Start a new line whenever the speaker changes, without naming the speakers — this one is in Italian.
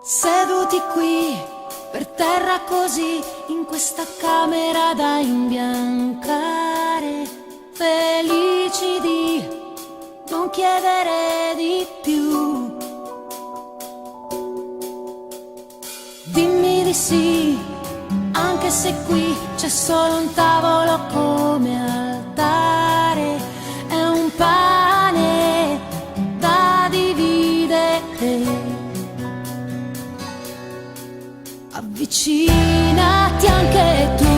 Seduti qui, per terra così, in questa camera da imbiancare, felici di non chiedere di più. Dimmi di sì, anche se qui c'è solo un tavolo come altare, è un pane da dividere. Avvicinati anche tu.